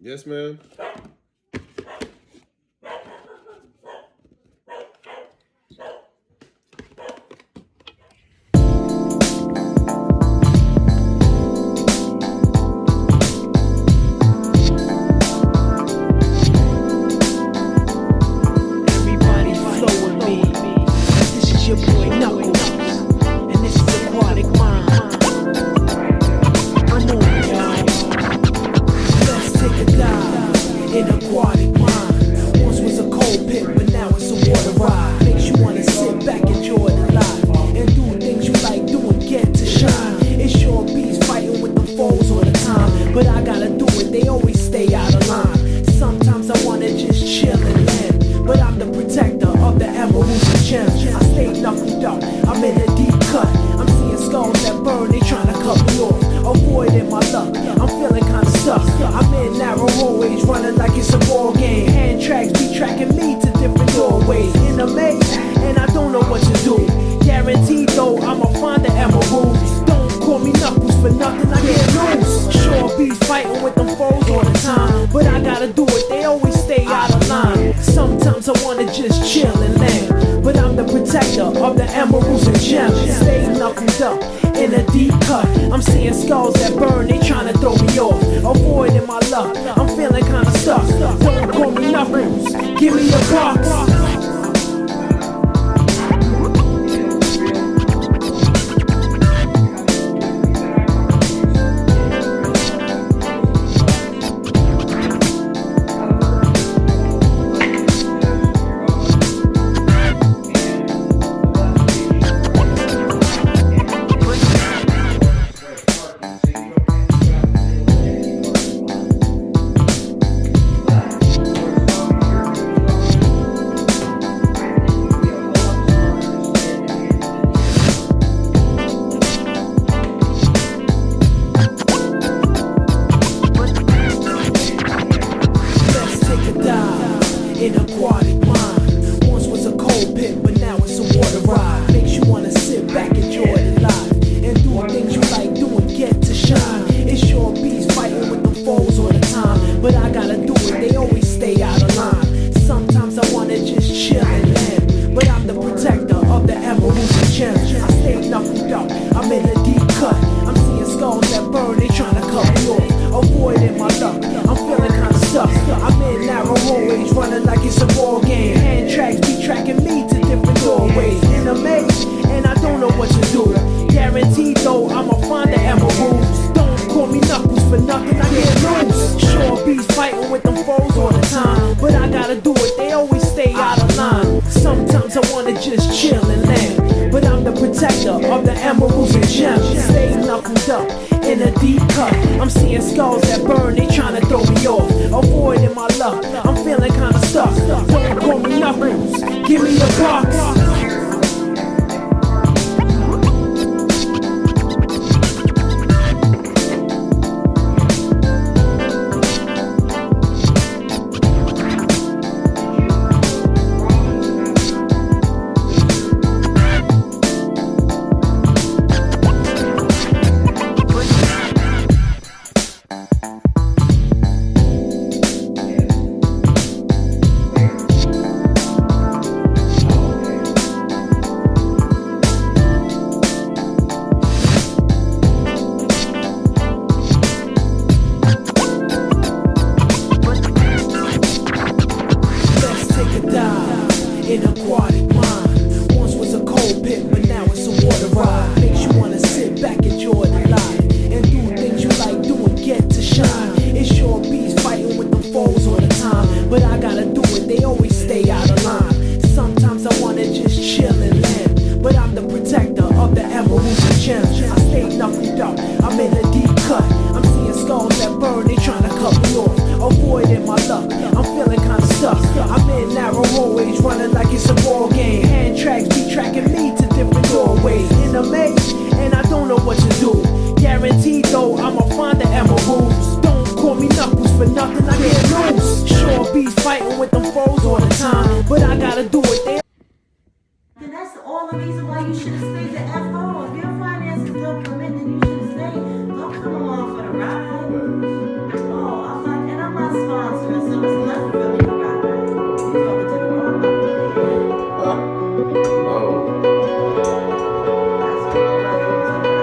Yes, ma'am. Everybody flow with me. This is your boy Knuckles, and this is Aquatic Mind. I know it, y'all. Let's take a dive in Aquatic Mind. Once was a cold pit, but now it's a water ride. Makes you wanna sit back, enjoy the life, and do things you like doing, get to shine. It's your beats fighting with the foes all the time, but I gotta do it, they always stay out of line. Sometimes I wanna just chill and land, but I'm the protector of the emeralds and gems. I stay knuckled up, I'm in a deep cut. I'm seeing skulls that burn, they tryna cut me off. Avoiding my luck, I'm feeling kinda stuck. I'm in narrow hallways, running like it's a ball game. Hand tracks be tracking me to different doorways. In a maze, and I don't know what to do. Guaranteed though, I'ma find the emeralds. Don't call me Knuckles for nothing, I get loose. Sure beats fighting with them foes all the time, but I gotta do it, they always stay out of line. Sometimes I wanna just chill and land, but I'm the protector of the emeralds and gems. Stay knuckled up in a deep cut. I'm seeing skulls that burn, they tryna throw me off. Avoiding my luck, I'm feeling kinda stuck. Don't call me Knuckles, give me a box. fighting with them foes all the time, but I gotta do it, they always stay out of line. Sometimes I wanna just chill and land, but I'm the protector of the emeralds and gems. Stay knuckled up in a deep cut. I'm seeing skulls that burn, they tryna throw me off. Avoiding my luck, I'm feeling kinda stuck. Don't call me Knuckles, give me the box. An aquatic mind. Once was a cold pit, but now it's a water ride. Makes you wanna sit back, enjoy the life, and do things you like doing, get to shine. It's sure beats fighting with them foes all the time, but I gotta do it, they always stay out of line. Sometimes I wanna just chill and land, but I'm the protector of the emeralds and gems. I stay knuckled up, I'm in a deep cut. I'm seeing skulls that burn, they tryna cut me off. Avoiding my luck, I'm feeling kinda stuck. I'm in narrow hallways, running like it's a ball game. Hand tracks be tracking me to different doorways. In a maze, and I don't know what to do. Guaranteed though, I'ma find the emeralds. Don't call me Knuckles for nothing, I can't lose. Sure beats fighting with them foes all the time, but I gotta do it. Then that's all the reason why you should have stayed the F home. If your finances don't come in, then you should have stayed. Don't come along for the ride. Oh, I'm not, and I'm not sponsoring, so it's not really a ride. You talking to the wrong people. Oh. That's what my brother was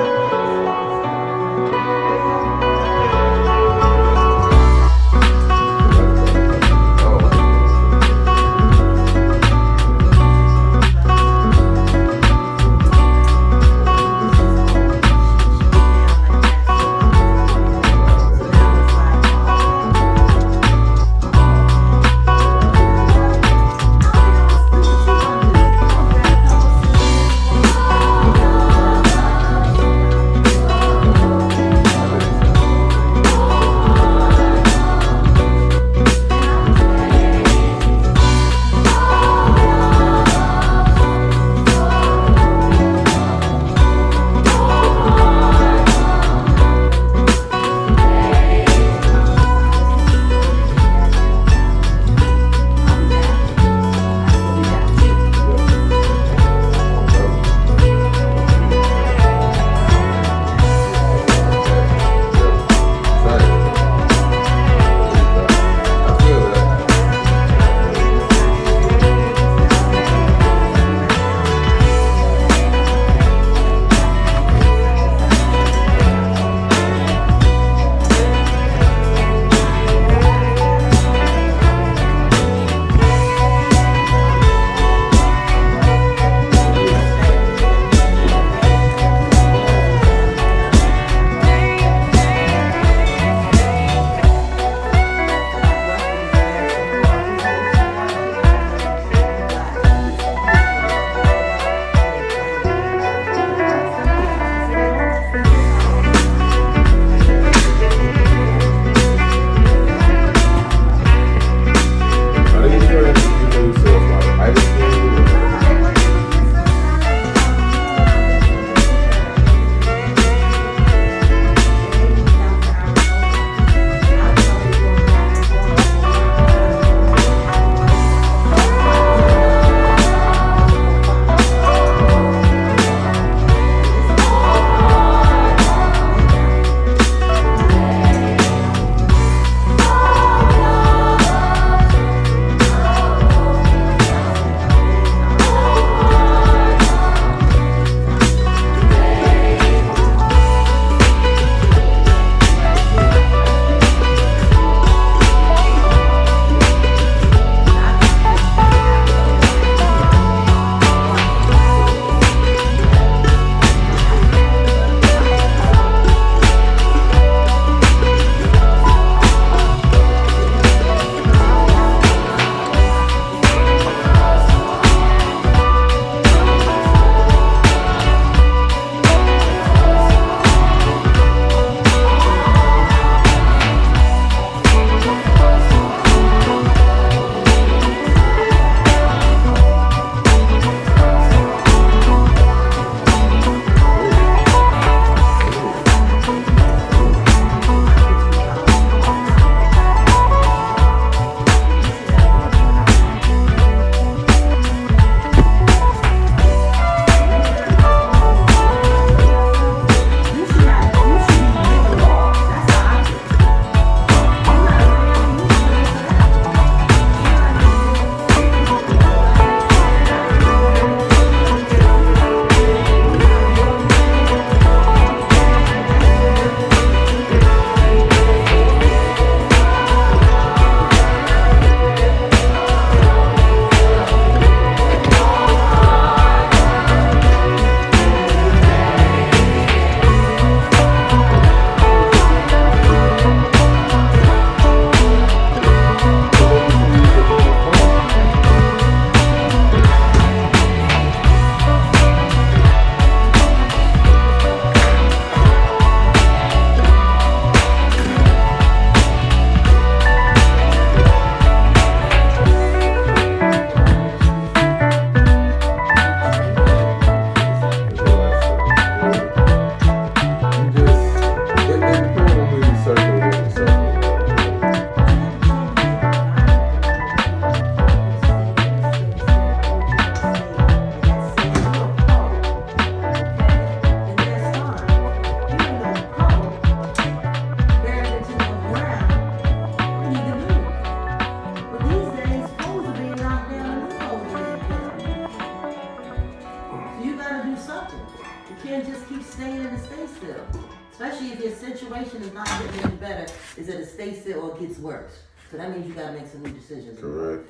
not getting any better is that it stays there or it gets worse. So that means you gotta make some new decisions. Correct.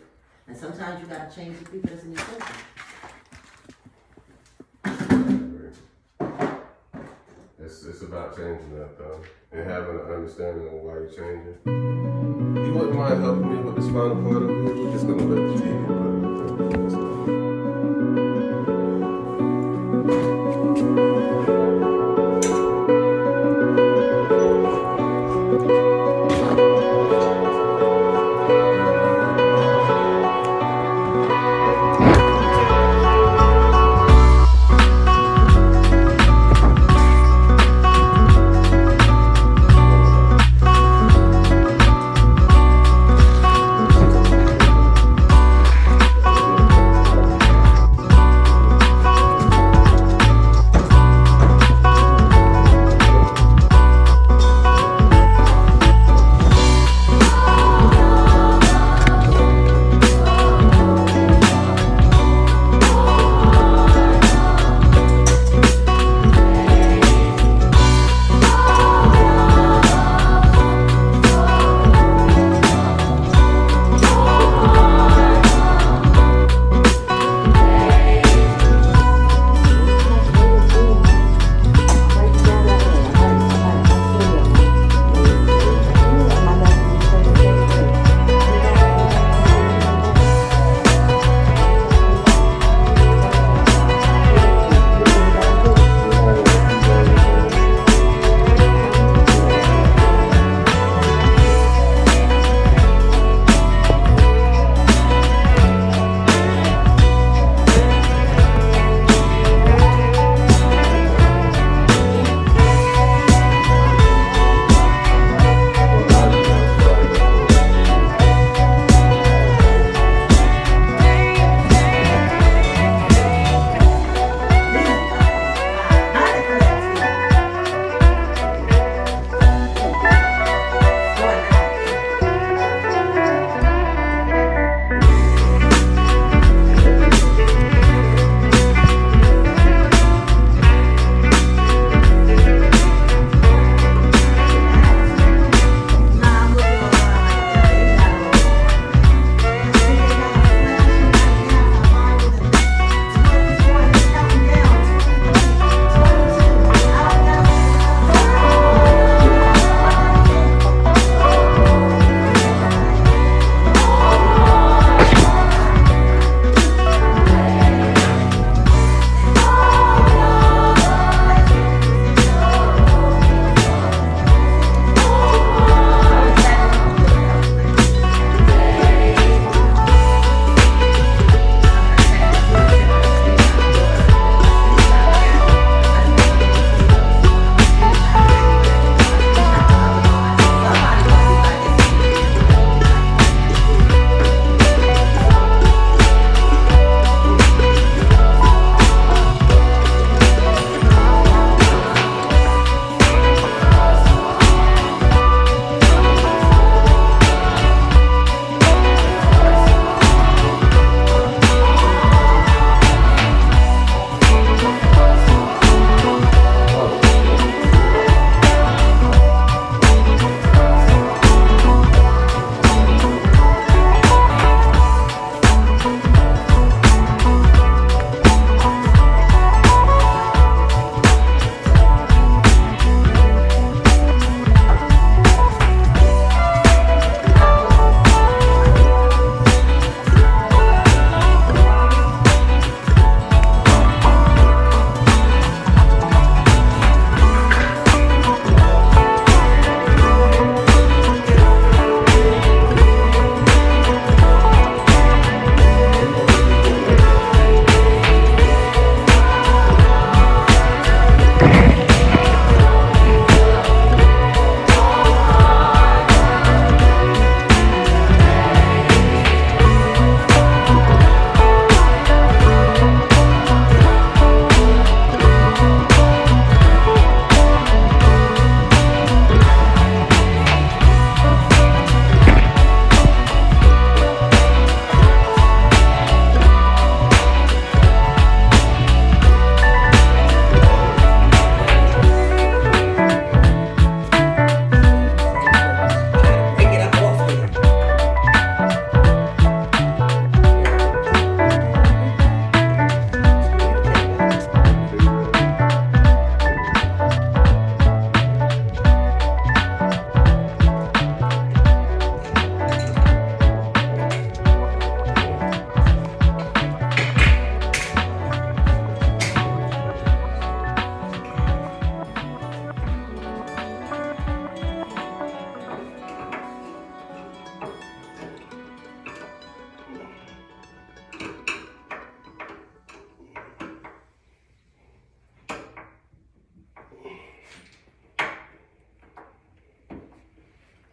And sometimes you gotta change the people that's in your circle. It's about changing that though, and having an understanding of why you're changing. You wouldn't mind helping me with the spinal point of view? We're just gonna let the TV put it.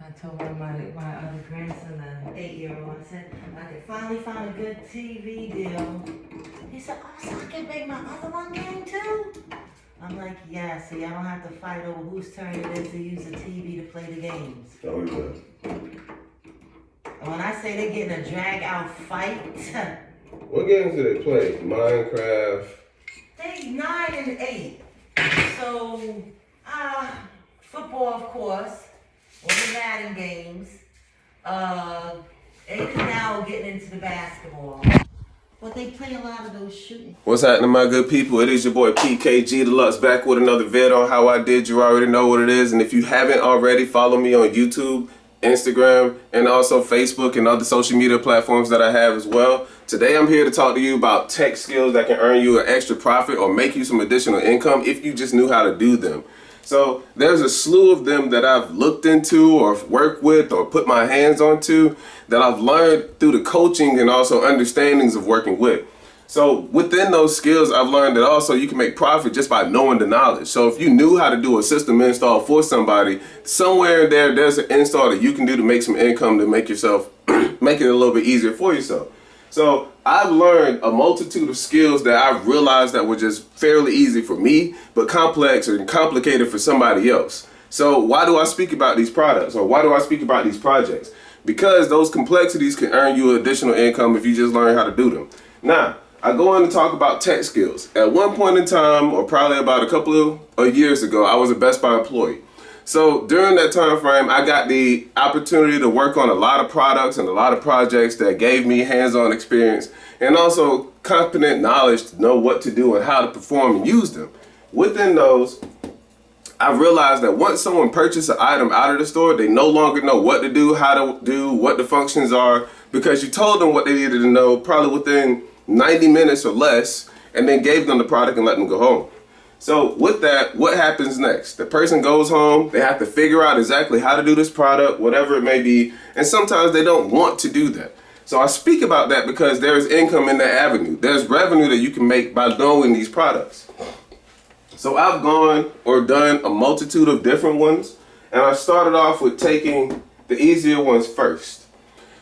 I told my other grandson, an 8-year-old, I said, I could finally find a good TV deal. He said, oh, so I can make my other one game too? I'm like, yeah, see, I don't have to fight over whose turn it is to use the TV to play the games. Oh, yeah. And when I say they're getting a drag out fight, What games do they play? Minecraft? they 9 and 8. So, football, of course, or the Madden games. 8 is now getting into the basketball. But they play a lot of those shooting. What's happening, my good people? It is your boy PKG Deluxe back with another vid on how I did. You already know what it is. And if you haven't already, follow me on YouTube, Instagram, and also Facebook and other social media platforms that I have as well. Today I'm here to talk to you about tech skills that can earn you an extra profit or make you some additional income if you just knew how to do them. So there's a slew of them that I've looked into or worked with or put my hands onto that I've learned through the coaching and also understandings of working with. So within those skills, I've learned that also you can make profit just by knowing the knowledge. So if you knew how to do a system install for somebody, somewhere in there's an install that you can do to make some income to make yourself, make it a little bit easier for yourself. So I've learned a multitude of skills that I've realized that were just fairly easy for me, but complex and complicated for somebody else. So why do I speak about these products, or why do I speak about these projects? Because those complexities can earn you additional income if you just learn how to do them. Now, I go on to talk about tech skills. At one point in time, or probably about a couple of years ago, I was a Best Buy employee. So during that time frame, I got the opportunity to work on a lot of products and a lot of projects that gave me hands-on experience and also competent knowledge to know what to do and how to perform and use them. Within those, I realized that once someone purchased an item out of the store, they no longer know what to do, how to do, what the functions are, because you told them what they needed to know probably within 90 minutes or less, and then gave them the product and let them go home. So with that, what happens next? The person goes home, they have to figure out exactly how to do this product, whatever it may be, and sometimes they don't want to do that. So I speak about that because there's income in that avenue. There's revenue that you can make by knowing these products. So I've gone or done a multitude of different ones, and I started off with taking the easier ones first.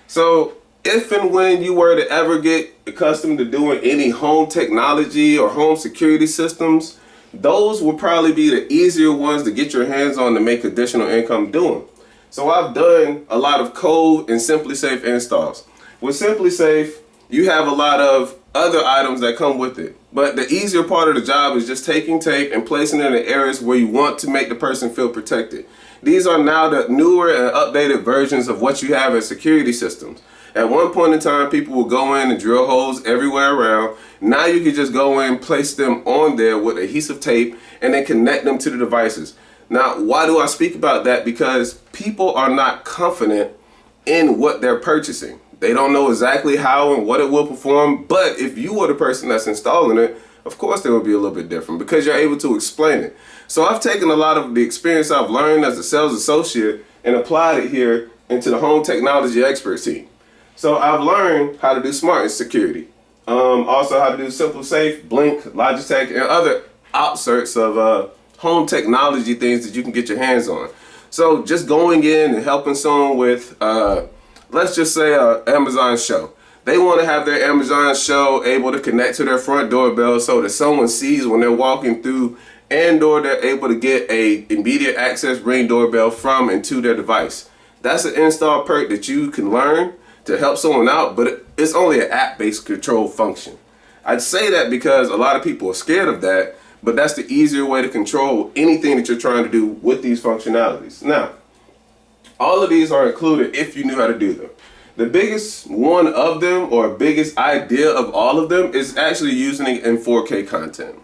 So if and when you were to ever get accustomed to doing any home technology or home security systems, those will probably be the easier ones to get your hands on to make additional income doing. So I've done a lot of code and SimpliSafe installs. With SimpliSafe, you have a lot of other items that come with it. But the easier part of the job is just taking tape and placing it in the areas where you want to make the person feel protected. These are now the newer and updated versions of what you have as security systems. At one point in time, people would go in and drill holes everywhere around. Now you can just go in, place them on there with adhesive tape, and then connect them to the devices. Now, why do I speak about that? Because people are not confident in what they're purchasing. They don't know exactly how and what it will perform, but if you were the person that's installing it, of course it would be a little bit different because you're able to explain it. So I've taken a lot of the experience I've learned as a sales associate and applied it here into the home technology expert team. So I've learned how to do smart security, also how to do SimpliSafe, Blink, Logitech, and other outserts of home technology things that you can get your hands on. So just going in and helping someone with, let's just say Amazon show. They want to have their Amazon show able to connect to their front doorbell so that someone sees when they're walking through, and or they're able to get a immediate access Ring doorbell from and to their device. That's an install perk that you can learn to help someone out, but it's only an app-based control function. I'd say that because a lot of people are scared of that, but that's the easier way to control anything that you're trying to do with these functionalities. Now, all of these are included if you knew how to do them. The biggest one of them, or biggest idea of all of them, is actually using it in 4K content.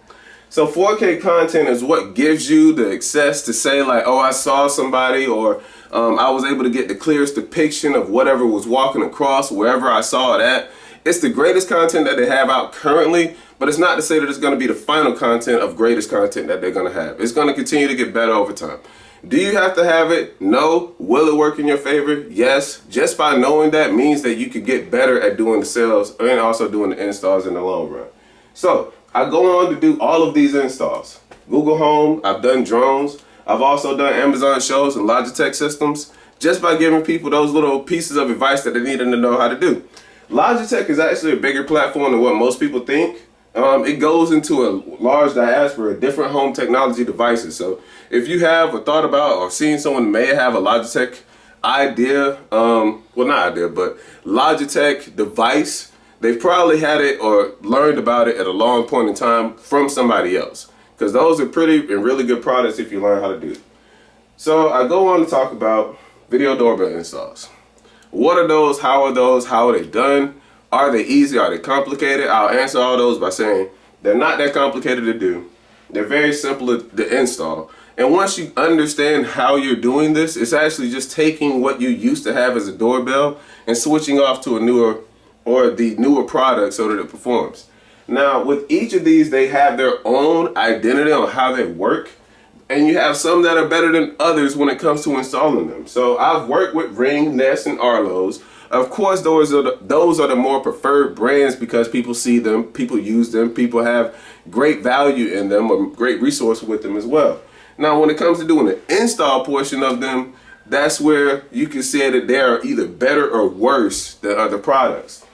So 4K content is what gives you the access to say like, oh, I saw somebody, or I was able to get the clearest depiction of whatever was walking across wherever I saw it at. It's the greatest content that they have out currently, but it's not to say that it's going to be the final content of greatest content that they're going to have. It's going to continue to get better over time. Do you have to have it? No. Will it work in your favor? Yes. Just by knowing that means that you could get better at doing the sales and also doing the installs in the long run. So I go on to do all of these installs. Google Home, I've done drones. I've also done Amazon shows and Logitech systems, just by giving people those little pieces of advice that they need to know how to do. Logitech is actually a bigger platform than what most people think. It goes into a large diaspora of different home technology devices. So if you have or thought about or seen someone may have a Logitech idea, well, not idea, but Logitech device, they've probably had it or learned about it at a long point in time from somebody else, because those are pretty and really good products if you learn how to do it. So I go on to talk about video doorbell installs. What are those? How are those? How are they done? Are they easy? Are they complicated? I'll answer all those by saying they're not that complicated to do. They're very simple to install. And once you understand how you're doing this, it's actually just taking what you used to have as a doorbell and switching off to a newer or the newer product so that it performs. Now, with each of these, they have their own identity on how they work. And you have some that are better than others when it comes to installing them. So I've worked with Ring, Nest, and Arlo's. Of course, those are the more preferred brands because people see them, people use them, people have great value in them, or great resource with them as well. Now, when it comes to doing the install portion of them, that's where you can say that they are either better or worse than other products.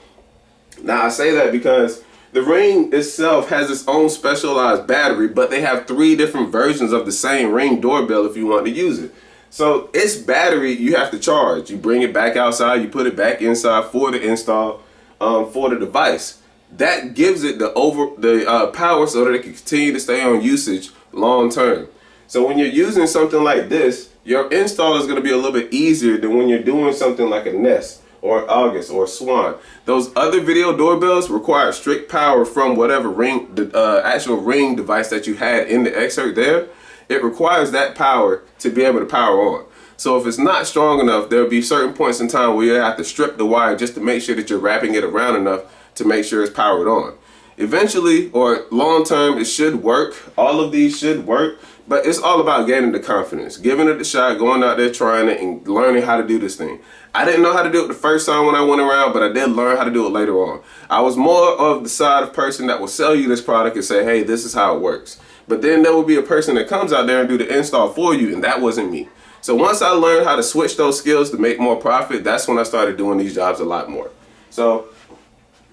Now, I say that because the Ring itself has its own specialized battery, but they have 3 different versions of the same Ring doorbell if you want to use it. So its battery you have to charge. You bring it back outside, you put it back inside for the install for the device. That gives it the power so that it can continue to stay on usage long term. So when you're using something like this, your install is going to be a little bit easier than when you're doing something like a Nest or August or Swan. Those other video doorbells require strict power from whatever Ring, the actual Ring device that you had in the excerpt there. It requires that power to be able to power on. So if it's not strong enough, there'll be certain points in time where you have to strip the wire just to make sure that you're wrapping it around enough to make sure it's powered on. Eventually, or long term, it should work. All of these should work, but it's all about gaining the confidence, giving it a shot, going out there, trying it, and learning how to do this thing. I didn't know how to do it the first time when I went around, but I did learn how to do it later on. I was more of the side of person that will sell you this product and say, hey, this is how it works. But then there will be a person that comes out there and do the install for you, and that wasn't me. So once I learned how to switch those skills to make more profit, that's when I started doing these jobs a lot more. So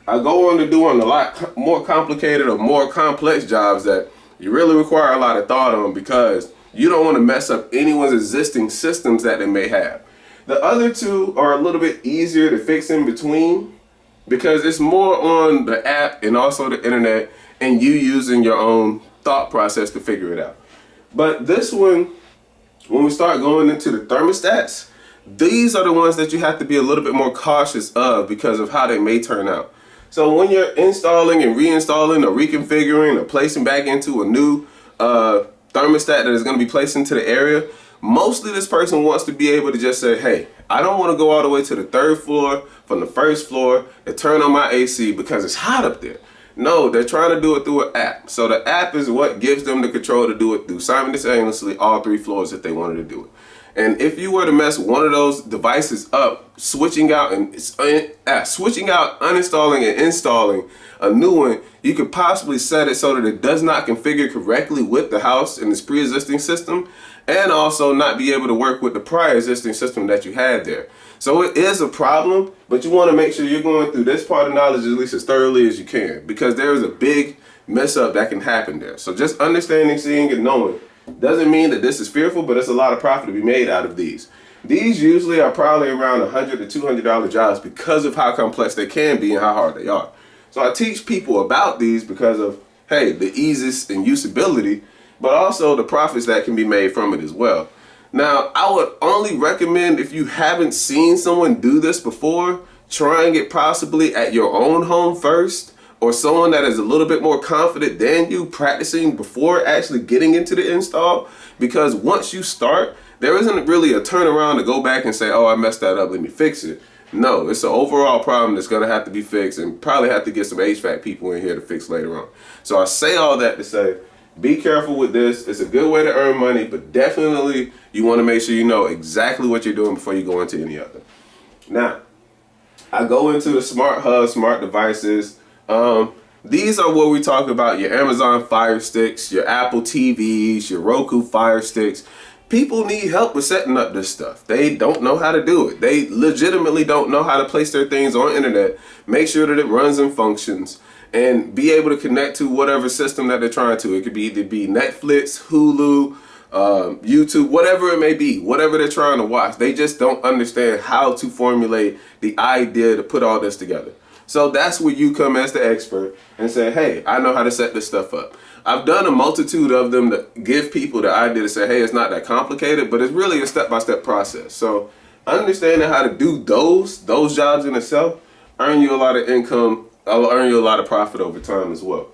I go on to doing a lot more complicated or more complex jobs that you really require a lot of thought on, because you don't want to mess up anyone's existing systems that they may have. The other 2 are a little bit easier to fix in between because it's more on the app and also the internet and you using your own thought process to figure it out. But this one, when we start going into the thermostats, these are the ones that you have to be a little bit more cautious of because of how they may turn out. So when you're installing and reinstalling or reconfiguring or placing back into a new thermostat that is going to be placed into the area, mostly this person wants to be able to just say, hey, I don't want to go all the way to the 3rd floor from the 1st floor and turn on my AC because it's hot up there. No, they're trying to do it through an app. So the app is what gives them the control to do it through simultaneously all 3 floors if they wanted to do it. And if you were to mess one of those devices up, switching out, uninstalling and installing a new one, you could possibly set it so that it does not configure correctly with the house and its pre-existing system, and also not be able to work with the prior existing system that you had there. So it is a problem, but you want to make sure you're going through this part of knowledge at least as thoroughly as you can, because there is a big mess up that can happen there. So just understanding, seeing, and knowing doesn't mean that this is fearful, but it's a lot of profit to be made out of these. These usually are probably around $100 to $200 jobs because of how complex they can be and how hard they are. So I teach people about these because of, hey, the ease and usability, but also the profits that can be made from it as well. Now, I would only recommend, if you haven't seen someone do this before, trying it possibly at your own home first, or someone that is a little bit more confident than you, practicing before actually getting into the install. Because once you start, there isn't really a turnaround to go back and say, oh, I messed that up, let me fix it. No, it's an overall problem that's going to have to be fixed, and probably have to get some HVAC people in here to fix later on. So I say all that to say, be careful with this. It's a good way to earn money, but definitely you want to make sure you know exactly what you're doing before you go into any other. Now, I go into the smart hub, smart devices. These are where we talk about your Amazon Fire Sticks, your Apple TVs, your Roku Fire Sticks. People need help with setting up this stuff. They don't know how to do it. They legitimately don't know how to place their things on internet, make sure that it runs and functions, and be able to connect to whatever system that they're trying to. It could be either be Netflix, Hulu, YouTube, whatever it may be, whatever they're trying to watch. They just don't understand how to formulate the idea to put all this together. So that's where you come as the expert and say, hey, I know how to set this stuff up. I've done a multitude of them to give people the idea to say, hey, it's not that complicated, but it's really a step-by-step process. So understanding how to do those jobs in itself earn you a lot of income, earn you a lot of profit over time as well.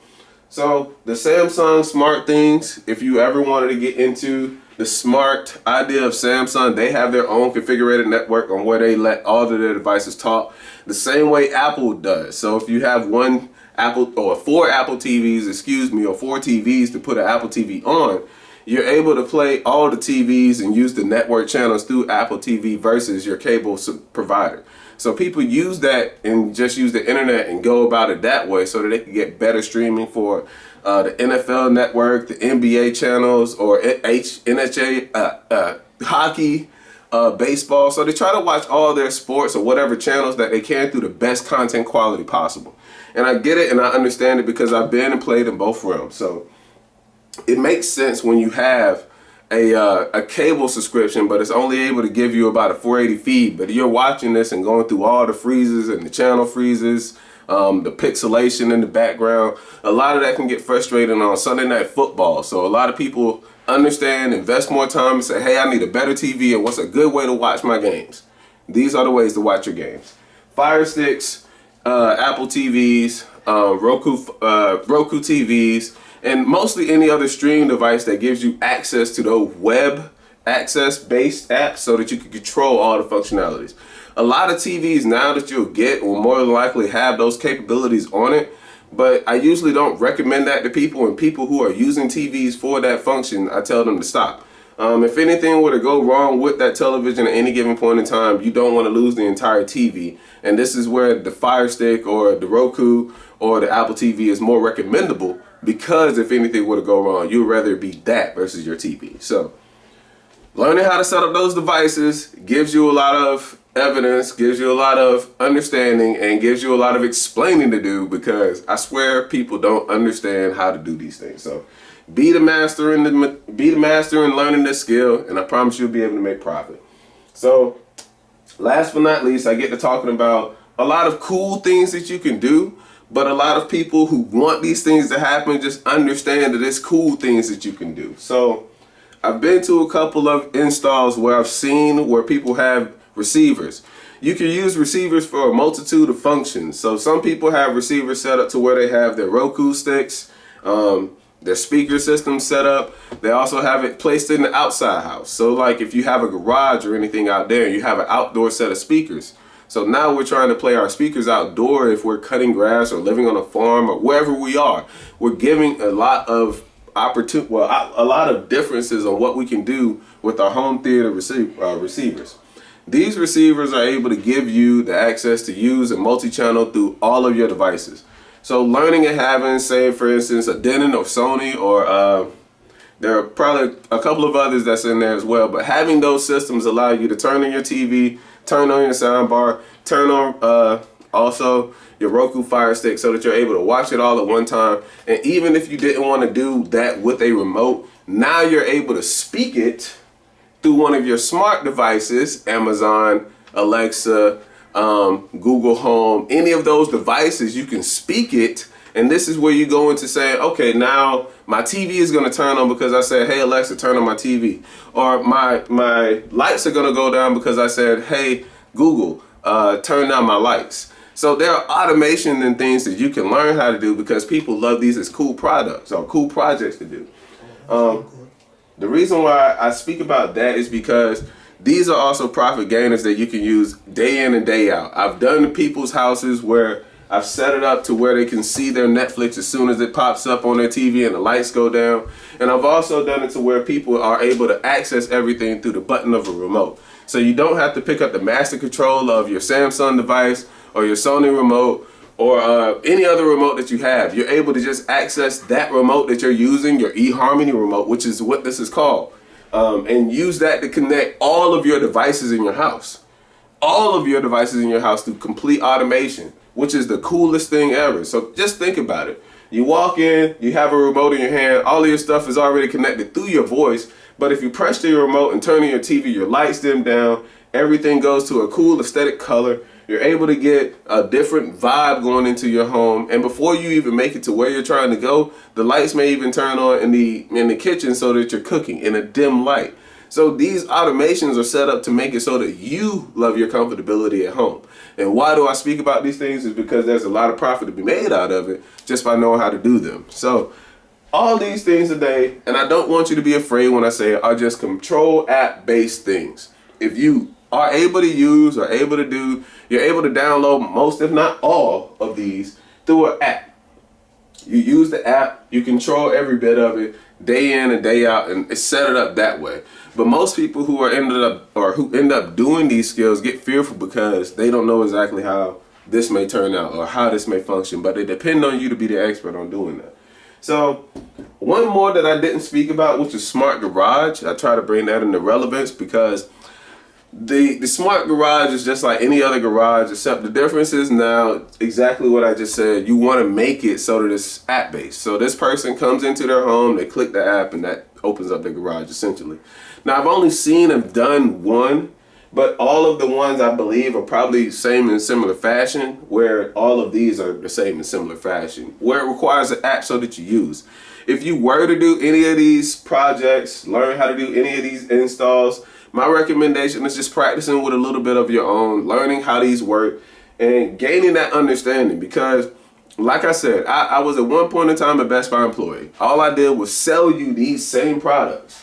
So the Samsung smart things, if you ever wanted to get into the smart idea of Samsung, they have their own configured network on where they let all of their devices talk the same way Apple does. So if you have one Apple or four Apple TVs, or four TVs to put an Apple TV on, you're able to play all the TVs and use the network channels through Apple TV versus your cable provider. So people use that and just use the internet and go about it that way so that they can get better streaming for the NFL network, the NBA channels, or NHA, hockey, baseball. So they try to watch all their sports or whatever channels that they can through the best content quality possible. And I get it and I understand it because I've been and played in both realms. So it makes sense when you have a cable subscription, but it's only able to give you about a 480 feed. But you're watching this and going through all the freezes and the channel freezes, the pixelation in the background. A lot of that can get frustrating on Sunday Night Football. So a lot of people understand, invest more time and say, hey, I need a better TV and what's a good way to watch my games? These are the ways to watch your games. Fire Sticks, Apple TVs, Roku TVs, and mostly any other streaming device that gives you access to those web access based apps so that you can control all the functionalities. A lot of TVs now that you'll get will more than likely have those capabilities on it, but I usually don't recommend that to people, and people who are using TVs for that function, I tell them to stop. If anything were to go wrong with that television at any given point in time, you don't want to lose the entire TV. And this is where the Fire Stick or the Roku or the Apple TV is more recommendable, because if anything were to go wrong, you'd rather it be that versus your TV. So learning how to set up those devices gives you a lot of evidence, gives you a lot of understanding, and gives you a lot of explaining to do, because I swear people don't understand how to do these things. So be the master in learning this skill, and I promise you'll be able to make profit. So last but not least, I get to talking about a lot of cool things that you can do, but a lot of people who want these things to happen just understand that it's cool things that you can do. So I've been to a couple of installs where I've seen where people have receivers. You can use receivers for a multitude of functions. So some people have receivers set up to where they have their Roku sticks, their speaker system set up. They also have it placed in the outside house. So like if you have a garage or anything out there, you have an outdoor set of speakers. So now we're trying to play our speakers outdoor if we're cutting grass or living on a farm or wherever we are. We're giving a lot of a lot of differences on what we can do with our home theater receivers. These receivers are able to give you the access to use a multi-channel through all of your devices. So learning and having, say for instance, a Denon or Sony, or there are probably a couple of others that's in there as well, but having those systems allow you to turn on your TV, turn on your soundbar, turn on also your Roku Fire Stick, so that you're able to watch it all at one time. And even if you didn't want to do that with a remote, now you're able to speak it through one of your smart devices, Amazon, Alexa, Google Home, any of those devices, you can speak it. And this is where you go into saying, okay, now my TV is going to turn on because I said, hey, Alexa, turn on my TV. Or my lights are going to go down because I said, hey, Google, turn down my lights. So there are automation and things that you can learn how to do because people love these as cool products or cool projects to do. The reason why I speak about that is because these are also profit gainers that you can use day in and day out. I've done people's houses where I've set it up to where they can see their Netflix as soon as it pops up on their TV and the lights go down. And I've also done it to where people are able to access everything through the button of a remote. So you don't have to pick up the master control of your Samsung device or your Sony remote or any other remote that you have. You're able to just access that remote that you're using, your eHarmony remote, which is what this is called. and use that to connect all of your devices in your house. All of your devices in your house through complete automation, which is the coolest thing ever. So just think about it. You walk in, you have a remote in your hand, all of your stuff is already connected through your voice, but if you press your remote and turn on your TV, your lights dim down, everything goes to a cool aesthetic color. You're able to get a different vibe going into your home, and before you even make it to where you're trying to go, the lights may even turn on in the kitchen so that you're cooking in a dim light. So these automations are set up to make it so that you love your comfortability at home. And why do I speak about these things? Is because there's a lot of profit to be made out of it just by knowing how to do them. So all these things today, and I don't want you to be afraid when I say it, are just control app based things. If you are able to use or able to do, you're able to download most, if not all, of these through an app. You use the app, you control every bit of it, day in and day out, and it's set it up that way. But most people who end up doing these skills get fearful because they don't know exactly how this may turn out or how this may function, but they depend on you to be the expert on doing that. So one more that I didn't speak about, which is smart garage. I try to bring that into relevance because the smart garage is just like any other garage, except the difference is now exactly what I just said. You want to make it so that it's app based. So this person comes into their home, they click the app, and that opens up the garage essentially. Now I've only seen them done one, but all of the ones I believe are probably same in similar fashion, where all of these are the same in similar fashion, where it requires an app so that you use. If you were to do any of these projects, learn how to do any of these installs, my recommendation is just practicing with a little bit of your own, learning how these work, and gaining that understanding. Because, like I said, I was at one point in time a Best Buy employee. All I did was sell you these same products.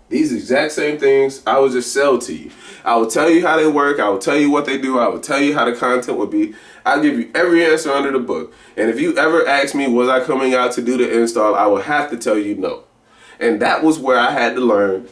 These exact same things I would just sell to you. I will tell you how they work. I will tell you what they do. I will tell you how the content would be. I'll give you every answer under the book. And if you ever ask me, was I coming out to do the install, I will have to tell you no. And that was where I had to learn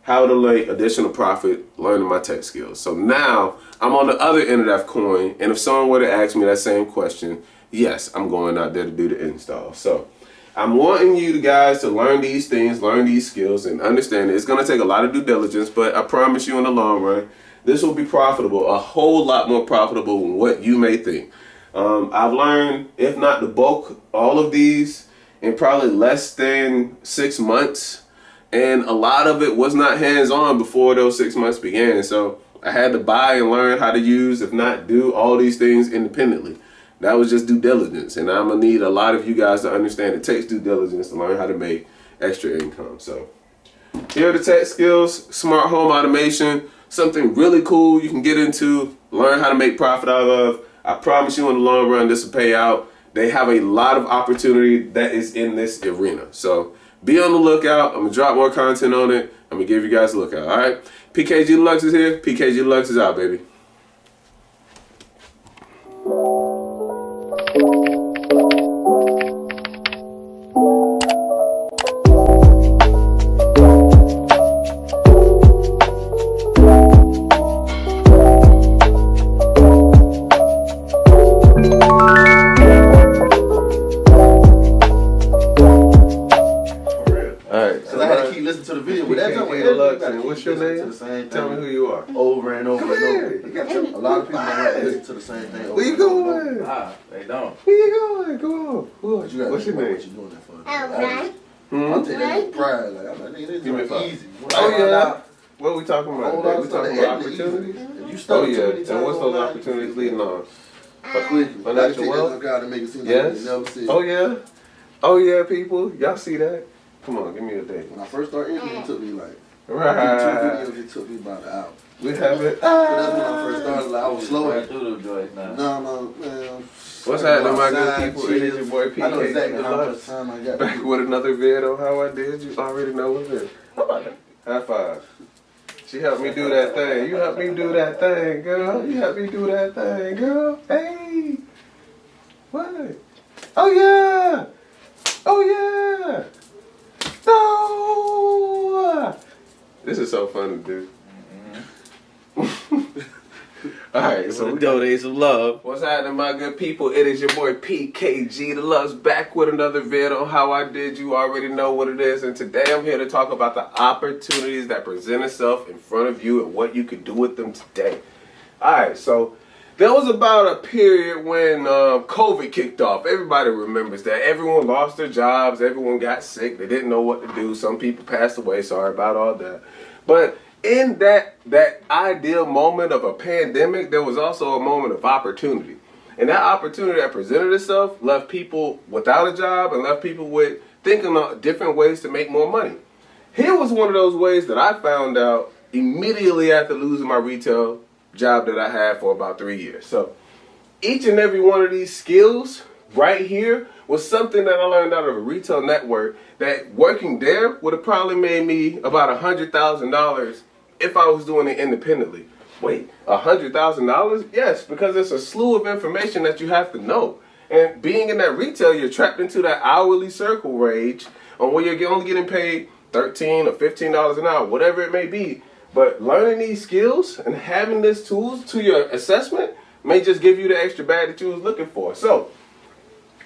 how to make additional profit learning my tech skills. So now I'm on the other end of that coin. And if someone were to ask me that same question, yes, I'm going out there to do the install. So I'm wanting you guys to learn these things, learn these skills, and understand it. It's going to take a lot of due diligence, but I promise you in the long run, this will be profitable, a whole lot more profitable than what you may think. I've learned, if not the bulk, all of these in probably less than 6 months. And a lot of it was not hands-on before those 6 months began. So I had to buy and learn how to use, if not do, all these things independently. That was just due diligence. And I'm going to need a lot of you guys to understand it takes due diligence to learn how to make extra income. So here are the tech skills, smart home automation, something really cool you can get into, learn how to make profit out of. I promise you in the long run this will pay out. They have a lot of opportunity that is in this arena. So be on the lookout. I'm going to drop more content on it. I'm going to give you guys a lookout. All right? PKG Deluxe is here. PKG Deluxe is out, baby. What's your name? Tell me who you are. Over and over Come and here. over. You got to A lot of people don't listen to the same thing. Over Where you and over. going? Nah, they don't. Where you going? Go on. What's your name? What you doing that for? Hmm? I'll take that with pride. Like, I'm like, nigga, this Give me is five. easy. Oh, yeah. What are we talking about? Hold on, We talking about opportunities? If you Oh, study too yeah. many And times what's those online, opportunities leading on? Quickly. Financial wealth? Some guy to make it seem like Yes. you never see it. Oh, yeah. Oh, yeah, people. Y'all see that? Come on, give me a date. When I first started interviewing, it took me like, Right. 2 videos, it took me about an hour. We have it. But that's when I first started, like, I was slow. Right through the joint now. No, man. What's happening, my good Outside, people? It is your boy I know PK exactly how much Deluxe. time I got. Back with another vid on how I did. You already know what's it. How about that? High five. She helped me do that thing. You helped me do that thing, girl. You helped me do that thing, girl. Hey. What? Oh, yeah. Oh, yeah. No. This is so fun to do. Alright, so we donate some love. What's happening, my good people? It is your boy PKG Deluxe back with another vid on how I did. You already know what it is, and today I'm here to talk about the opportunities that present itself in front of you and what you could do with them today. Alright, so there was about a period when COVID kicked off. Everybody remembers that. Everyone lost their jobs. Everyone got sick. They didn't know what to do. Some people passed away. Sorry about all that. But in that ideal moment of a pandemic, there was also a moment of opportunity. And that opportunity that presented itself left people without a job and left people with thinking of different ways to make more money. Here was one of those ways that I found out immediately after losing my retail job that I had for about 3 years. So each and every one of these skills right here was something that I learned out of a retail network that working there would have probably made me about $100,000 if I was doing it independently. Wait, $100,000? Yes, because it's a slew of information that you have to know. And being in that retail, you're trapped into that hourly circle range on where you're only getting paid $13 or $15 an hour, whatever it may be. But learning these skills and having these tools to your assessment may just give you the extra bag that you was looking for. So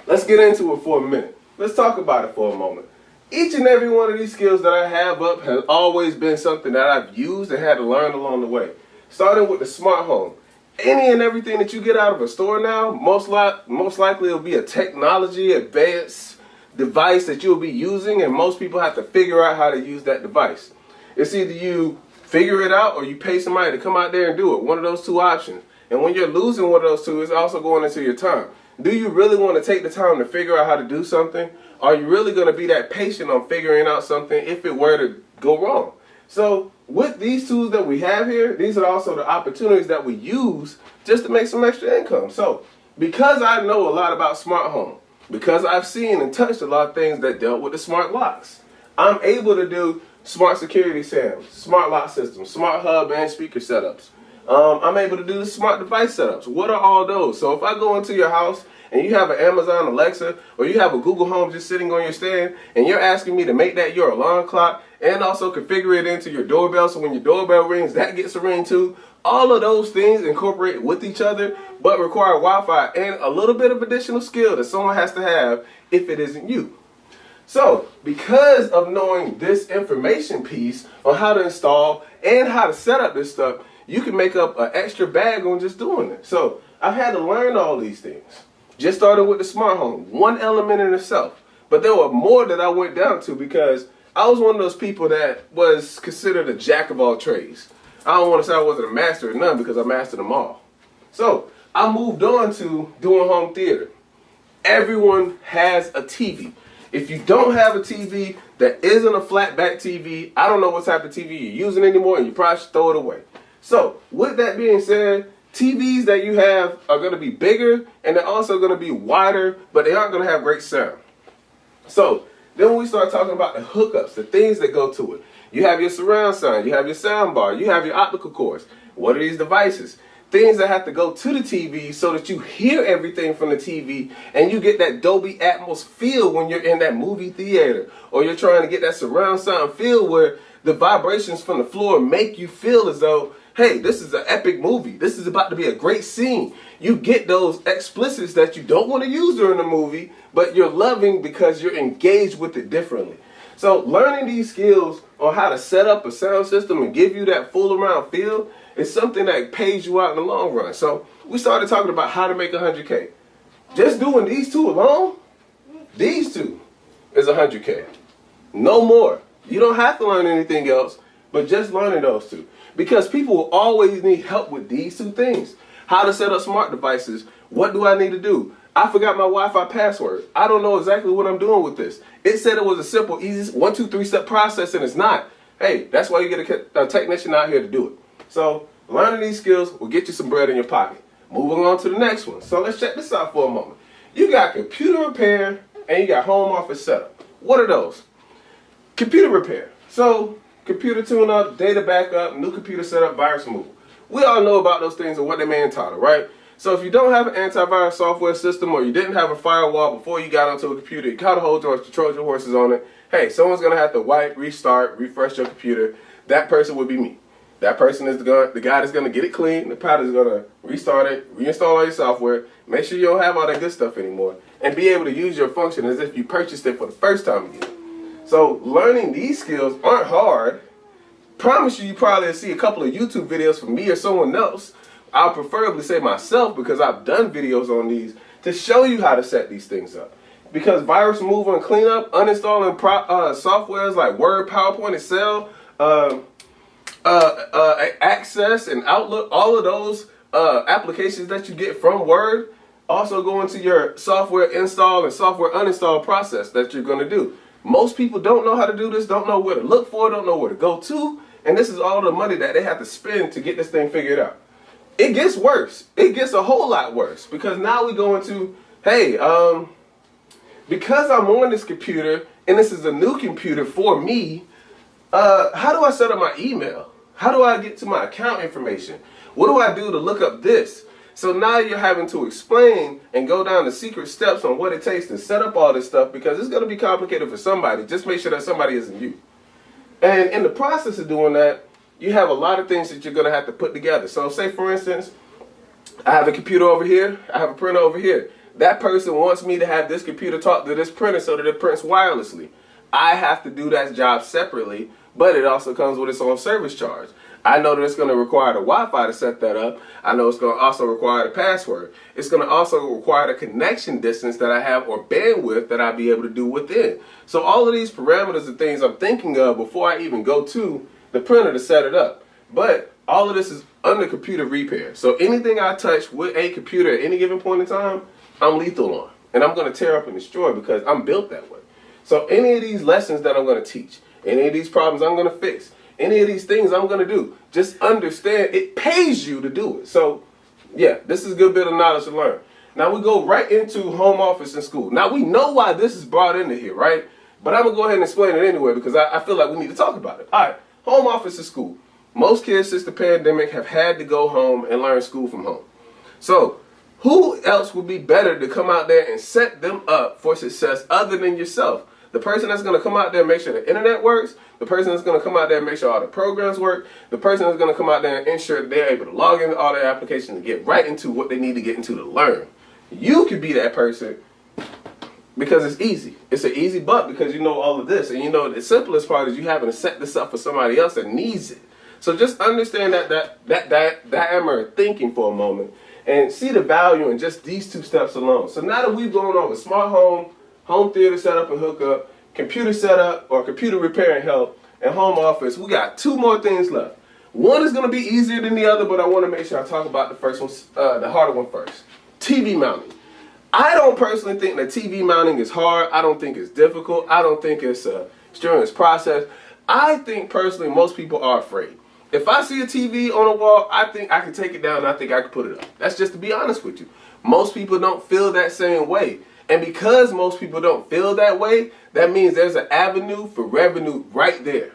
let's get into it for a minute. Let's talk about it for a moment. Each and every one of these skills that I have up has always been something that I've used and had to learn along the way. Starting with the smart home. Any and everything that you get out of a store now, most likely it'll be a technology advanced device that you'll be using, and most people have to figure out how to use that device. It's either you figure it out or you pay somebody to come out there and do it. One of those two options. And when you're losing one of those two, it's also going into your time. Do you really want to take the time to figure out how to do something? Are you really going to be that patient on figuring out something if it were to go wrong? So with these tools that we have here, these are also the opportunities that we use just to make some extra income. So because I know a lot about smart home, because I've seen and touched a lot of things that dealt with the smart locks, I'm able to do smart security SAMs, smart lock systems, smart hub and speaker setups. I'm able to do the smart device setups. What are all those? So if I go into your house and you have an Amazon Alexa or you have a Google Home just sitting on your stand and you're asking me to make that your alarm clock and also configure it into your doorbell so when your doorbell rings, that gets a ring too. All of those things incorporate with each other but require Wi-Fi and a little bit of additional skill that someone has to have if it isn't you. So, because of knowing this information piece on how to install and how to set up this stuff, you can make up an extra bag on just doing it. So, I've had to learn all these things. Just started with the smart home, one element in itself. But there were more that I went down to because I was one of those people that was considered a jack of all trades. I don't want to say I wasn't a master of none because I mastered them all. So, I moved on to doing home theater. Everyone has a TV. If you don't have a TV that isn't a flat back TV, I don't know what type of TV you're using anymore and you probably should throw it away. So, with that being said, TVs that you have are going to be bigger and they're also going to be wider, but they aren't going to have great sound. So, then when we start talking about the hookups, the things that go to it, you have your surround sound, you have your sound bar, you have your optical cords. What are these devices? Things that have to go to the TV so that you hear everything from the TV and you get that Dolby Atmos feel when you're in that movie theater, or you're trying to get that surround sound feel where the vibrations from the floor make you feel as though, hey, this is an epic movie. This is about to be a great scene. You get those explicits that you don't want to use during the movie, but you're loving because you're engaged with it differently. So learning these skills on how to set up a sound system and give you that full around feel is something that pays you out in the long run. So we started talking about how to make 100K. Just doing these two alone, these two is 100K. No more. You don't have to learn anything else, but just learning those two. Because people will always need help with these two things. How to set up smart devices. What do I need to do? I forgot my Wi-Fi password. I don't know exactly what I'm doing with this. It said it was a simple, easy 1, 2, 3 step process, and it's not. Hey, that's why you get a technician out here to do it. So learning these skills will get you some bread in your pocket. Moving on to the next one. So let's check this out for a moment. You got computer repair and you got home office setup. What are those? Computer repair. So computer tune-up, data backup, new computer setup, virus removal. We all know about those things and what they may entitle, right? So if you don't have an antivirus software system or you didn't have a firewall before you got onto a computer, you caught a hold yours, controlled your horses on it, hey, someone's going to have to wipe, restart, refresh your computer. That person would be me. That person is the guy that's going to get it clean. The pilot is going to restart it, reinstall all your software, make sure you don't have all that good stuff anymore, and be able to use your function as if you purchased it for the first time again. So learning these skills aren't hard. Promise you probably see a couple of YouTube videos from me or someone else. I'll preferably say myself because I've done videos on these to show you how to set these things up. Because virus removal and cleanup, uninstalling softwares like Word, PowerPoint, Excel, Access and Outlook, all of those applications that you get from Word also go into your software install and software uninstall process that you're going to do. Most people don't know how to do this, don't know where to look for, don't know where to go to, and this is all the money that they have to spend to get this thing figured out. It gets worse. It gets a whole lot worse because now we go into, hey, because I'm on this computer and this is a new computer for me, how do I set up my email? How do I get to my account information? What do I do to look up this? So now you're having to explain and go down the secret steps on what it takes to set up all this stuff because it's going to be complicated for somebody. Just make sure that somebody isn't you. And in the process of doing that, you have a lot of things that you're going to have to put together. So say, for instance, I have a computer over here. I have a printer over here. That person wants me to have this computer talk to this printer so that it prints wirelessly. I have to do that job separately, but it also comes with its own service charge. I know that it's going to require the Wi-Fi to set that up. I know it's going to also require the password. It's going to also require the connection distance that I have or bandwidth that I'll be able to do within. So all of these parameters are things I'm thinking of before I even go to the printer to set it up. But all of this is under computer repair. So anything I touch with a computer at any given point in time, I'm lethal on. And I'm going to tear up and destroy because I'm built that way. So any of these lessons that I'm going to teach, any of these problems I'm going to fix, any of these things I'm going to do, just understand it pays you to do it. So, yeah, this is a good bit of knowledge to learn. Now we go right into home office and school. Now we know why this is brought into here, right? But I'm going to go ahead and explain it anyway because I feel like we need to talk about it. All right, home office and school. Most kids since the pandemic have had to go home and learn school from home. So, who else would be better to come out there and set them up for success other than yourself? The person that's going to come out there and make sure the internet works, the person that's going to come out there and make sure all the programs work, the person that's going to come out there and ensure that they're able to log into all their applications and get right into what they need to get into to learn. You could be that person because it's easy. It's an easy buck because you know all of this. And you know the simplest part is you having to set this up for somebody else that needs it. So just understand that diameter of thinking for a moment and see the value in just these two steps alone. So now that we've gone over smart home theater setup and hookup, computer setup or computer repair and help, and home office, we got two more things left. One is going to be easier than the other, but I want to make sure I talk about the first one, the harder one first. TV mounting. I don't personally think that TV mounting is hard. I don't think it's difficult. I don't think it's a strenuous process. I think personally most people are afraid. If I see a TV on a wall, I think I can take it down and I think I can put it up. That's just to be honest with you. Most people don't feel that same way. And because most people don't feel that way, that means there's an avenue for revenue right there.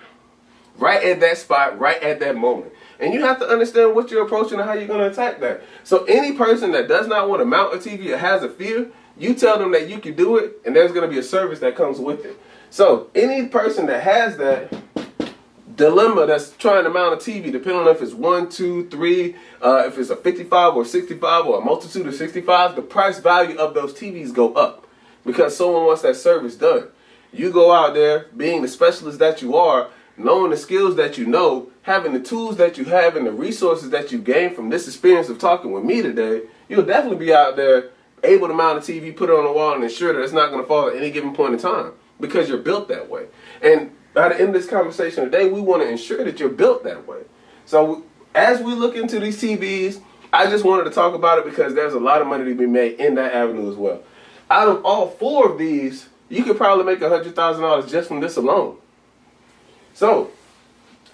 Right at that spot, right at that moment. And you have to understand what you're approaching and how you're going to attack that. So any person that does not want to mount a TV or has a fear, you tell them that you can do it and there's going to be a service that comes with it. So any person that has that dilemma that's trying to mount a TV, depending on if it's 1, 2, 3, if it's a 55 or 65 or a multitude of 65s, the price value of those TVs go up because someone wants that service done. You go out there being the specialist that you are, knowing the skills that you know, having the tools that you have and the resources that you gain from this experience of talking with me today, you'll definitely be out there able to mount a TV, put it on the wall, and ensure that it's not going to fall at any given point in time because you're built that way. And by the end of this conversation today, we want to ensure that you're built that way. So as we look into these TVs, I just wanted to talk about it because there's a lot of money to be made in that avenue as well. Out of all 4 of these, you could probably make $100,000 just from this alone. So,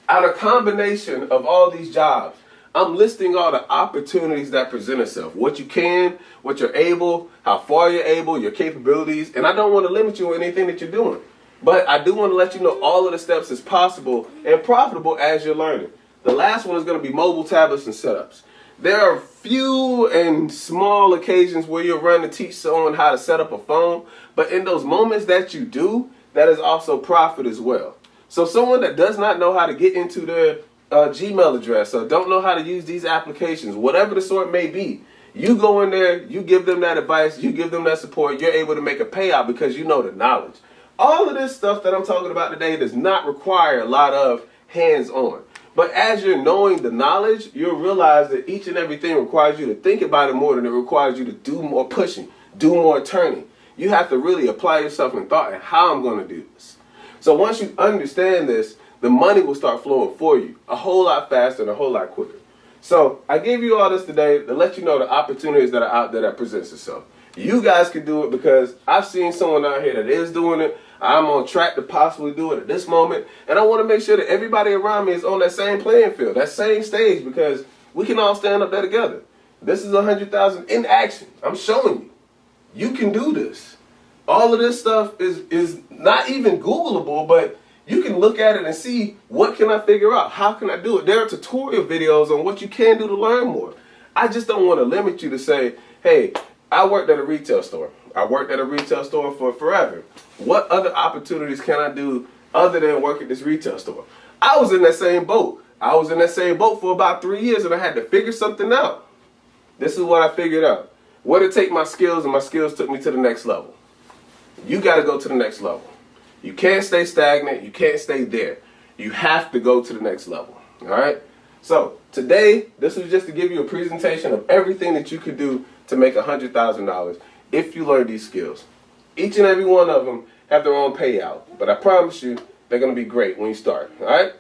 out of combination of all these jobs, I'm listing all the opportunities that present itself. What you can, what you're able, how far you're able, your capabilities. And I don't want to limit you on anything that you're doing. But I do want to let you know all of the steps is possible and profitable as you're learning. The last one is going to be mobile tablets and setups. There are few and small occasions where you'll run to teach someone how to set up a phone. But in those moments that you do, that is also profit as well. So someone that does not know how to get into their Gmail address or don't know how to use these applications, whatever the sort may be, you go in there, you give them that advice, you give them that support, you're able to make a payout because you know the knowledge. All of this stuff that I'm talking about today does not require a lot of hands-on. But as you're knowing the knowledge, you'll realize that each and everything requires you to think about it more than it requires you to do more pushing, do more turning. You have to really apply yourself in thought and how I'm going to do this. So once you understand this, the money will start flowing for you a whole lot faster and a whole lot quicker. So I gave you all this today to let you know the opportunities that are out there that presents itself. You guys can do it because I've seen someone out here that is doing it. I'm on track to possibly do it at this moment. And I want to make sure that everybody around me is on that same playing field, that same stage, because we can all stand up there together. This is 100,000 in action. I'm showing you. You can do this. All of this stuff is not even Googleable, but you can look at it and see, what can I figure out? How can I do it? There are tutorial videos on what you can do to learn more. I just don't want to limit you to say, hey, I worked at a retail store. I worked at a retail store for forever. What other opportunities can I do other than work at this retail store? I was in that same boat. I was in that same boat for about 3 years and I had to figure something out. This is what I figured out. Where to take my skills, and my skills took me to the next level. You got to go to the next level. You can't stay stagnant. You can't stay there. You have to go to the next level. All right? So today, this was just to give you a presentation of everything that you could do to make $100,000 if you learn these skills. Each and every one of them have their own payout. But I promise you, they're going to be great when you start. All right?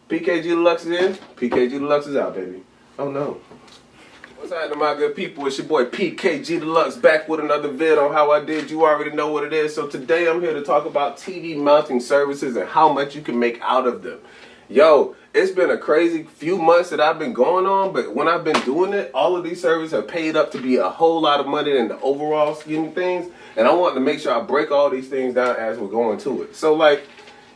PKG Deluxe is in. PKG Deluxe is out, baby. Oh, no. What's happening, my good people? It's your boy PKG Deluxe back with another vid on how I did. You already know what it is. So today I'm here to talk about TV mounting services and how much you can make out of them. Yo, it's been a crazy few months that I've been going on, but when I've been doing it, all of these services have paid up to be a whole lot of money in the overall scheme of things. And I want to make sure I break all these things down as we're going to it. So like,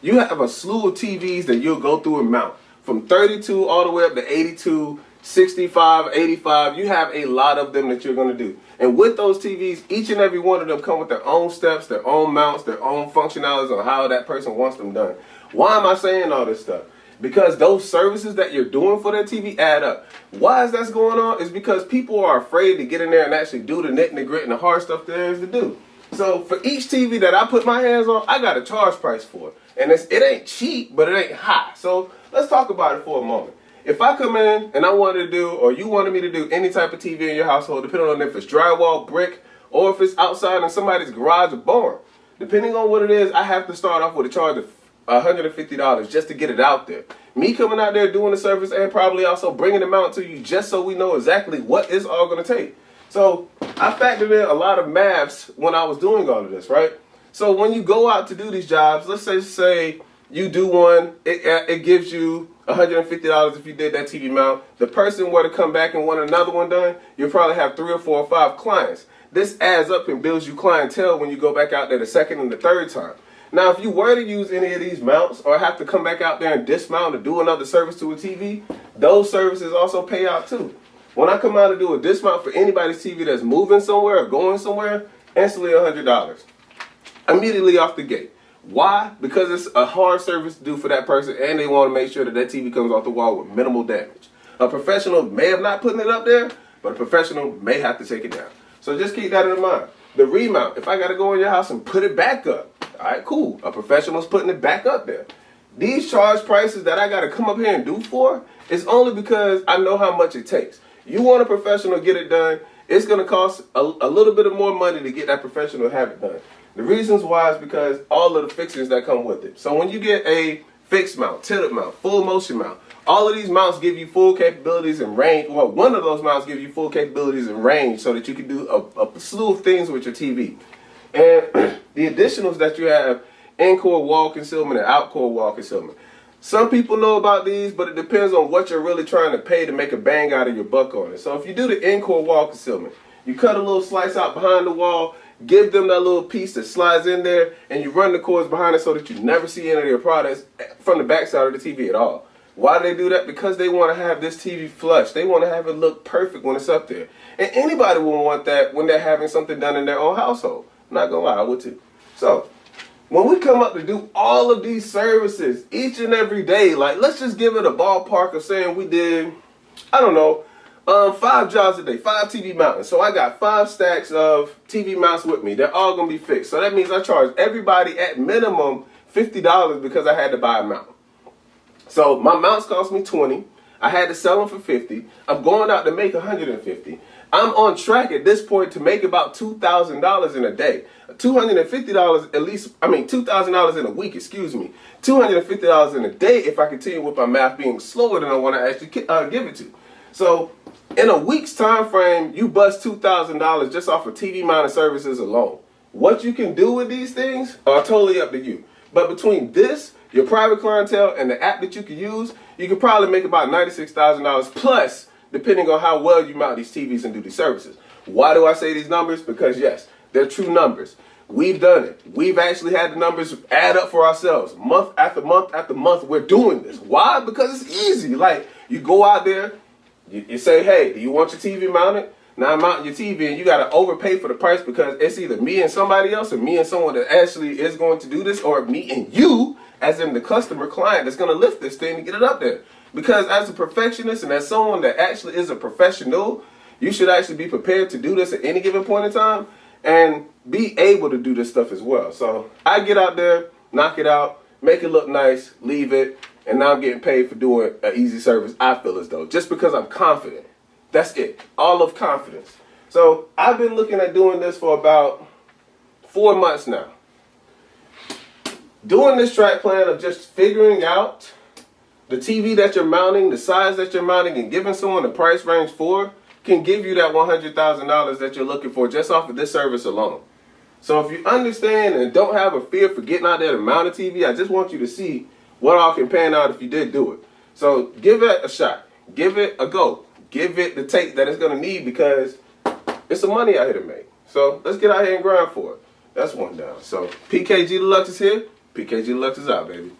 you have a slew of TVs that you'll go through and mount. From 32 all the way up to 82, 65, 85, you have a lot of them that you're going to do. And with those TVs, each and every one of them come with their own steps, their own mounts, their own functionalities on how that person wants them done. Why am I saying all this stuff? Because those services that you're doing for that TV add up. Why is that going on? It's because people are afraid to get in there and actually do the nit and the grit and the hard stuff there is to do. So for each TV that I put my hands on, I got a charge price for it. And it ain't cheap, but it ain't high. So let's talk about it for a moment. If I come in and I wanted to do, or you wanted me to do any type of TV in your household, depending on if it's drywall, brick, or if it's outside in somebody's garage or barn, depending on what it is, I have to start off with a charge of $150 just to get it out there. Me coming out there doing the service and probably also bringing them out to you just so we know exactly what it's all going to take. So I factored in a lot of maths when I was doing all of this, right? So when you go out to do these jobs, let's say you do one, it gives you $150 if you did that TV mount. The person were to come back and want another one done, you'll probably have 3 or 4 or 5 clients. This adds up and builds you clientele when you go back out there the second and the third time. Now, if you were to use any of these mounts or have to come back out there and dismount or do another service to a TV, those services also pay out too. When I come out to do a dismount for anybody's TV that's moving somewhere or going somewhere, instantly $100. Immediately off the gate. Why? Because it's a hard service to do for that person and they want to make sure that that TV comes off the wall with minimal damage. A professional may have not put it up there, but a professional may have to take it down. So just keep that in mind. The remount, if I got to go in your house and put it back up, all right, cool. A professional's putting it back up there. These charge prices that I got to come up here and do for is only because I know how much it takes. You want a professional to get it done, it's going to cost a little bit of more money to get that professional to have it done. The reasons why is because all of the fixings that come with it. So when you get a fixed mount, tilted mount, full motion mount, all of these mounts give you full capabilities and range. Well, one of those mounts give you full capabilities and range so that you can do a slew of things with your TV. And the additionals that you have, in-core wall concealment and out-core wall concealment. Some people know about these, but it depends on what you're really trying to pay to make a bang out of your buck on it. So if you do the in-core wall concealment, you cut a little slice out behind the wall, give them that little piece that slides in there, and you run the cords behind it so that you never see any of their products from the backside of the TV at all. Why do they do that? Because they want to have this TV flush. They want to have it look perfect when it's up there. And anybody will want that when they're having something done in their own household. I'm not going to lie, I would too. So, when we come up to do all of these services each and every day, like let's just give it a ballpark of saying we did, I don't know, 5 jobs a day, 5 TV mounts. So I got 5 stacks of TV mounts with me. They're all gonna be fixed. So that means I charge everybody at minimum $50 because I had to buy a mount. So my mounts cost me $20. I had to sell them for $50. I'm going out to make $150. I'm on track at this point to make about $2,000 in a day. $250 at least, $2,000 in a week, excuse me. $250 in a day if I continue with my math being slower than I want to actually give it to. So in a week's time frame, you bust $2,000 just off of TV mounted services alone. What you can do with these things are totally up to you. But between this, your private clientele, and the app that you can use, you could probably make about $96,000 plus, depending on how well you mount these TVs and do these services. Why do I say these numbers? Because yes, they're true numbers. We've done it. We've actually had the numbers add up for ourselves. Month after month after month, we're doing this. Why? Because it's easy. Like, you go out there, you say, hey, do you want your TV mounted? Now I'm mounting your TV and you got to overpay for the price because it's either me and somebody else or me and someone that actually is going to do this, or me and you, as in the customer client, that's going to lift this thing and get it up there. Because as a perfectionist and as someone that actually is a professional, you should actually be prepared to do this at any given point in time and be able to do this stuff as well. So I get out there, knock it out, make it look nice, leave it, and now I'm getting paid for doing an easy service, I feel as though, just because I'm confident. That's it. All of confidence. So I've been looking at doing this for about 4 months now. Doing this track plan of just figuring out the TV that you're mounting, the size that you're mounting, and giving someone a price range for can give you that $100,000 that you're looking for just off of this service alone. So if you understand and don't have a fear for getting out there to mount a TV, I just want you to see what all can pan out if you did do it. So give it a shot. Give it a go. Give it the take that it's going to need because it's some money out here to make. So let's get out here and grind for it. That's one down. So PKG Deluxe is here. PKG Deluxe is out, baby.